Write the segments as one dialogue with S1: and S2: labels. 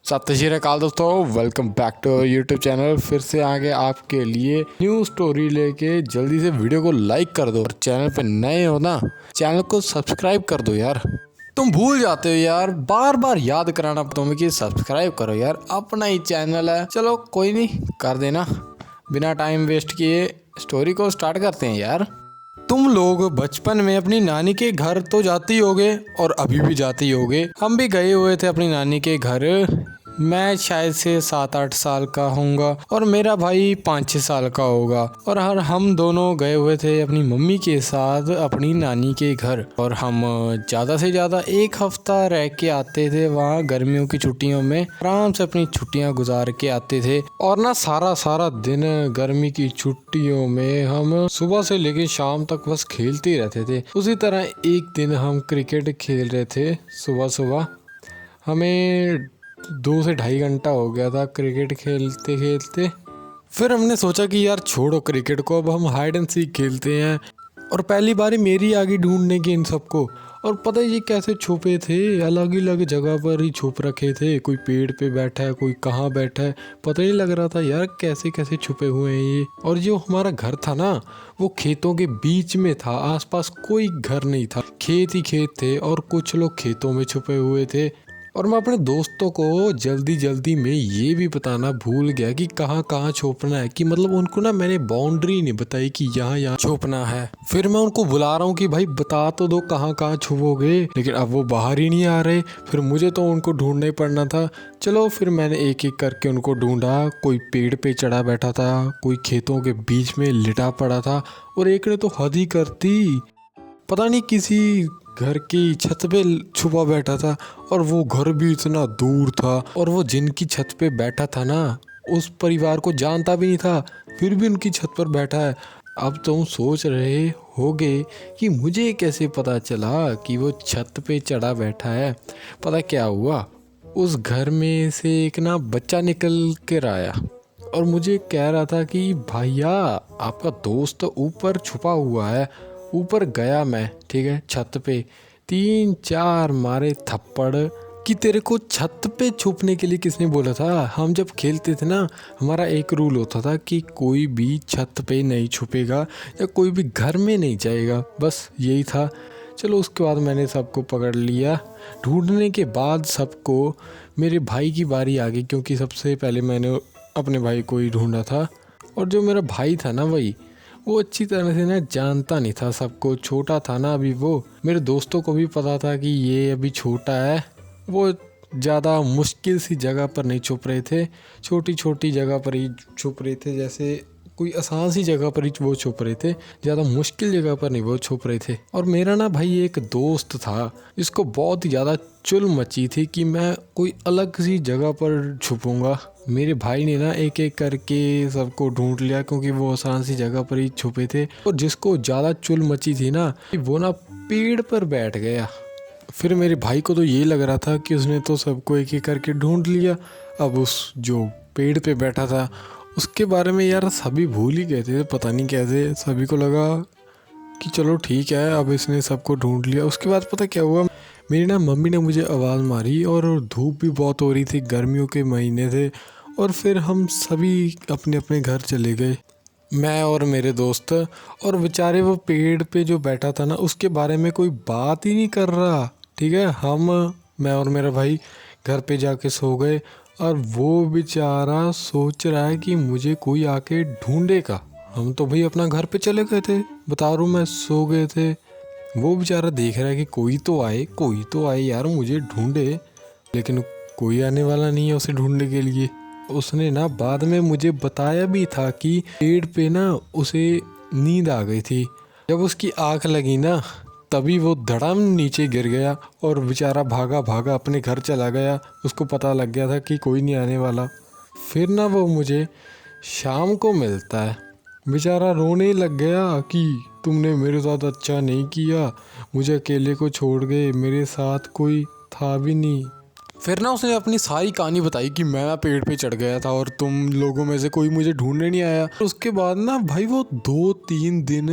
S1: सत श्री अकाल दोस्तों, welcome back to YouTube channel. फिर से आगे आपके लिए न्यू स्टोरी लेके। जल्दी से वीडियो को लाइक कर दो और चैनल पे नए हो ना, चैनल को सब्सक्राइब कर दो यार। तुम भूल जाते हो यार, बार बार याद कराना तुम्हें कि सब्सक्राइब करो यार, अपना ही चैनल है। चलो कोई नहीं, कर देना। बिना टाइम वेस्ट किए स्टोरी को स्टार्ट करते हैं यार। तुम लोग बचपन में अपनी नानी के घर तो जाते ही होगे और अभी भी जाते ही होगे। हम भी गए हुए थे अपनी नानी के घर। मैं शायद से 7-8 साल का होऊंगा और मेरा भाई 5-6 साल का होगा। और हम दोनों गए हुए थे अपनी मम्मी के साथ अपनी नानी के घर। और हम ज़्यादा से ज़्यादा 1 हफ्ता रह के आते थे वहाँ। गर्मियों की छुट्टियों में आराम से अपनी छुट्टियाँ गुजार के आते थे। और ना सारा दिन गर्मी की छुट्टियों में हम सुबह से लेकर शाम तक बस खेलते ही रहते थे। उसी तरह एक दिन हम क्रिकेट खेल रहे थे सुबह सुबह। हमें 2 से ढाई घंटा हो गया था क्रिकेट खेलते खेलते। फिर हमने सोचा कि यार छोड़ो क्रिकेट को, अब हम हाइड एंड सीक खेलते हैं। और पहली बारी मेरी आ गई ढूंढने की इन सबको। और पता है ये कैसे छुपे थे, अलग अलग जगह पर ही छुप रखे थे। कोई पेड़ पे बैठा है, कोई कहाँ बैठा है, पता नहीं लग रहा था यार कैसे कैसे छुपे हुए हैं ये। और जो हमारा घर था ना, वो खेतों के बीच में था। आसपास कोई घर नहीं था, खेत ही खेत थे और कुछ लोग खेतों में छुपे हुए थे। और मैं अपने दोस्तों को जल्दी में ये भी बताना भूल गया कि कहाँ कहाँ छुपना है। कि मतलब उनको ना मैंने बाउंड्री नहीं बताई कि यहाँ छुपना है। फिर मैं उनको बुला रहा हूँ कि भाई बता तो दो कहाँ कहाँ छुपोगे, लेकिन अब वो बाहर ही नहीं आ रहे। फिर मुझे तो उनको ढूंढना ही पड़ना था। चलो फिर मैंने एक एक करके उनको ढूंढा। कोई पेड़ पे चढ़ा बैठा था, कोई खेतों के बीच में लिटा पड़ा था, और एक ने तो हद ही कर दी। पता नहीं किसी घर की छत पे छुपा बैठा था। और वो घर भी इतना दूर था, और वो जिनकी छत पे बैठा था ना, उस परिवार को जानता भी नहीं था, फिर भी उनकी छत पर बैठा है। अब तुम सोच रहे होगे कि मुझे कैसे पता चला कि वो छत पे चढ़ा बैठा है। पता क्या हुआ, उस घर में से एक ना बच्चा निकल कर आया और मुझे कह रहा था कि भैया आपका दोस्त ऊपर छुपा हुआ है। ऊपर गया मैं, ठीक है, छत पे 3-4 मारे थप्पड़ कि तेरे को छत पे छुपने के लिए किसने बोला था। हम जब खेलते थे ना, हमारा एक रूल होता था कि कोई भी छत पे नहीं छुपेगा या कोई भी घर में नहीं जाएगा, बस यही था। चलो उसके बाद मैंने सबको पकड़ लिया। ढूंढने के बाद सबको मेरे भाई की बारी आ गई, क्योंकि सबसे पहले मैंने अपने भाई को ही ढूंढा था। और जो मेरा भाई था ना भाई, वो अच्छी तरह से ना जानता नहीं था सबको, छोटा था ना अभी वो। मेरे दोस्तों को भी पता था कि ये अभी छोटा है। वो ज़्यादा मुश्किल सी जगह पर नहीं छुप रहे थे, छोटी छोटी जगह पर ही छुप रहे थे। जैसे कोई आसान सी जगह पर ही वो छुप रहे थे, ज़्यादा मुश्किल जगह पर नहीं वो छुप रहे थे। और मेरा ना भाई एक दोस्त था जिसको बहुत ही ज़्यादा चुल मची थी कि मैं कोई अलग सी जगह पर छुपूंगा। मेरे भाई ने ना एक एक करके सबको ढूंढ लिया, क्योंकि वो आसान सी जगह पर ही छुपे थे। और जिसको ज़्यादा चुल मची थी ना, वो ना पेड़ पर बैठ गया। फिर मेरे भाई को तो ये लग रहा था कि उसने तो सबको एक एक करके ढूंढ लिया। अब उस जो पेड़ पे बैठा था उसके बारे में यार सभी भूल ही गए थे, पता नहीं कैसे। सभी को लगा कि चलो ठीक है, अब इसने सबको ढूंढ लिया। उसके बाद पता क्या हुआ, मेरी ना मम्मी ने मुझे आवाज़ मारी और धूप भी बहुत हो रही थी, गर्मियों के महीने थे। और फिर हम सभी अपने अपने घर चले गए, मैं और मेरे दोस्त। और बेचारे वो पेड़ पे जो बैठा था ना, उसके बारे में कोई बात ही नहीं कर रहा, ठीक है। मैं और मेरा भाई घर पे जाके सो गए। और वो बेचारा सोच रहा है कि मुझे कोई आके ढूंढेगा। हम तो भाई अपना घर पे चले गए थे, बता रहा हूँ, मैं सो गए थे। वो बेचारा देख रहा है कि कोई तो आए यार, मुझे ढूंढे। लेकिन कोई आने वाला नहीं है उसे ढूंढने के लिए। उसने ना बाद में मुझे बताया भी था कि पेड़ पे ना उसे नींद आ गई थी। जब उसकी आँख लगी ना, तभी वो धड़ाम नीचे गिर गया और बेचारा भागा भागा अपने घर चला गया। उसको पता लग गया था कि कोई नहीं आने वाला। फिर ना वो मुझे शाम को मिलता है, बेचारा रोने लग गया कि तुमने मेरे साथ अच्छा नहीं किया, मुझे अकेले को छोड़ गए, मेरे साथ कोई था भी नहीं। फिर ना उसने अपनी सारी कहानी बताई कि मैं पेड़ पे चढ़ गया था और तुम लोगों में से कोई मुझे ढूंढने नहीं आया। उसके बाद ना भाई वो 2-3 दिन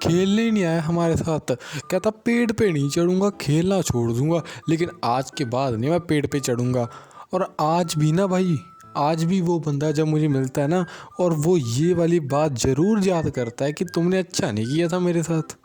S1: खेलने नहीं आया हमारे साथ। कहता पेड़ पे नहीं चढ़ूंगा, खेलना छोड़ दूंगा, लेकिन आज के बाद नहीं मैं पेड़ पे चढ़ूंगा। और आज भी ना भाई, आज भी वो बंदा जब मुझे मिलता है ना, और वो ये वाली बात ज़रूर याद करता है कि तुमने अच्छा नहीं किया था मेरे साथ।